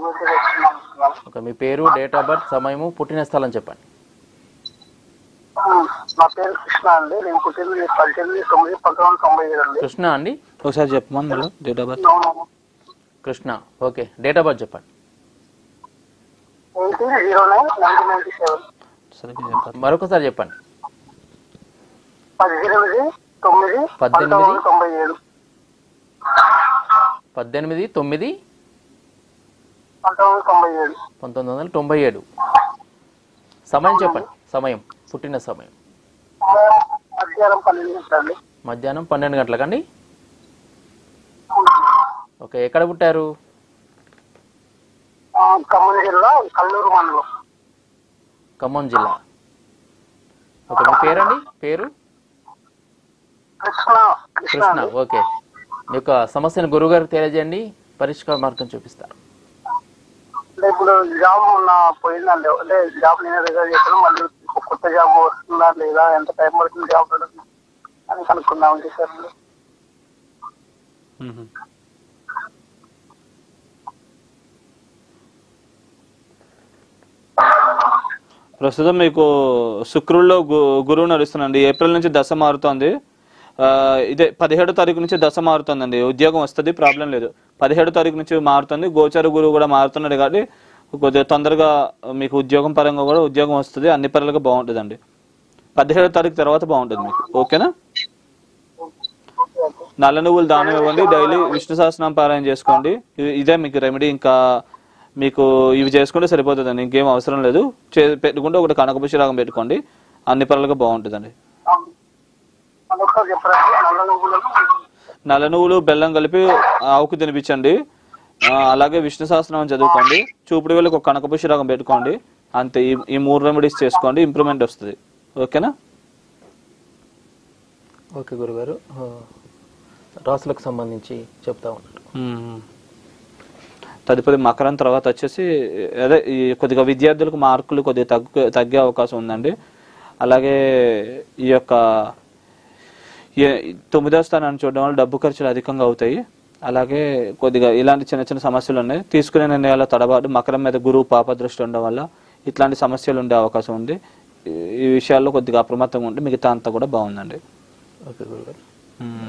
Okay, మీ పేరు, date of birth, సమయము, పుట్టిన స్థలం చెప్పండి. నా పేరు కృష్ణ అండి. నేను పుట్టింది 18/9/1997 అండి. కృష్ణ అండి, ఒకసారి చెప్పమని date of birth. Krishna. Okay, date of birth చెప్పండి. 18/09/1997. మరొకసారి చెప్పండి. 18/9/1997. 18/9/1997. సమయం చెప్పండి. సమయం, పుట్టిన సమయం. మధ్యాహ్నం 12 గంటలండి. మధ్యాహ్నం 12 గంటలకండి. ఓకే, ఎక్కడ పుట్టారు? ఖమ్మం జిల్లా కల్లూరు మండలం. ఖమ్మం జిల్లా. ఓకే, మీ పేరండి? పేరు కృష్ణ. ఓకే, మీ యొక్క సమస్యను గురువుగారు తెలియజేయండి, పరిష్కార మార్గం చూపిస్తారు. ఇప్పుడు జాబ్ పోయిందండి. అంటే జాబ్ నేనే రిజైన్ చేస్తాను. మళ్ళీ కొత్త జాబ్ వస్తుందా లేదా, ఎంత టైం పడుతుంది జాబ్ అని కనుక్కుందామని చేశారండి. ప్రస్తుతం మీకు శుక్రుల్లో గురువు నడుస్తుందండి. ఏప్రిల్ నుంచి దశ మారుతోంది. ఇదే 17వ తారీఖు నుంచి దశ మారుతుందండి. ఉద్యోగం వస్తుంది, ప్రాబ్లం లేదు. 17వ తారీఖు నుంచి మారుతుంది. గోచార గురువు కూడా మారుతున్నాడు కాబట్టి కొద్దిగా తొందరగా మీకు ఉద్యోగం పరంగా కూడా ఉద్యోగం వస్తుంది. అన్ని పరంగా బాగుంటుందండి. 17వ తారీఖు తర్వాత బాగుంటుంది మీకు. ఓకేనా? నల్ల నువ్వులు దానం ఇవ్వండి. డైలీ విష్ణు సహస్రనామ పారాయణ చేసుకోండి. ఇదే మీకు రెమెడీ. ఇంకా మీకు ఇవి చేసుకుంటే సరిపోతుందండి, ఇంకేం అవసరం లేదు. పెట్టుకుంటే ఒకటి కనకపుష్య రాగం పెట్టుకోండి, అన్ని పనులుగా బాగుంటుందండి. నల్ల నువ్వులు బెల్లం కలిపి ఆవుకు తినిపించండి. అలాగే విష్ణు సహస్రనామం చదువుకోండి. చూపుడు వేళకు ఒక కనకపుష్య రాగం పెట్టుకోండి. అంతే. ఈ 3 రెమెడీస్ చేసుకోండి, ఇంప్రూవ్మెంట్ వస్తుంది. ఓకేనా? ఓకే గురుగారు, రాసులకు సంబంధించి చెప్తా ఉన్నారు. తదుపరి మకరం తర్వాత వచ్చేసి అదే ఈ కొద్దిగా విద్యార్థులకు మార్కులు కొద్దిగా తగ్గే అవకాశం ఉందండి. అలాగే ఈ యొక్క 9వ స్థానాన్ని చూడడం వల్ల డబ్బు ఖర్చులు అధికంగా అవుతాయి. అలాగే కొద్దిగా ఇలాంటి చిన్న చిన్న సమస్యలు ఉన్నాయి. తీసుకునే నిర్ణయాల తడబాటు, మకరం మీద గురువు పాప దృష్టి ఉండడం వల్ల ఇట్లాంటి సమస్యలు ఉండే అవకాశం ఉంది. ఈ విషయాల్లో కొద్దిగా అప్రమత్తంగా ఉంటే మిగతా అంతా కూడా బాగుందండి. ఓకే గురుగారు.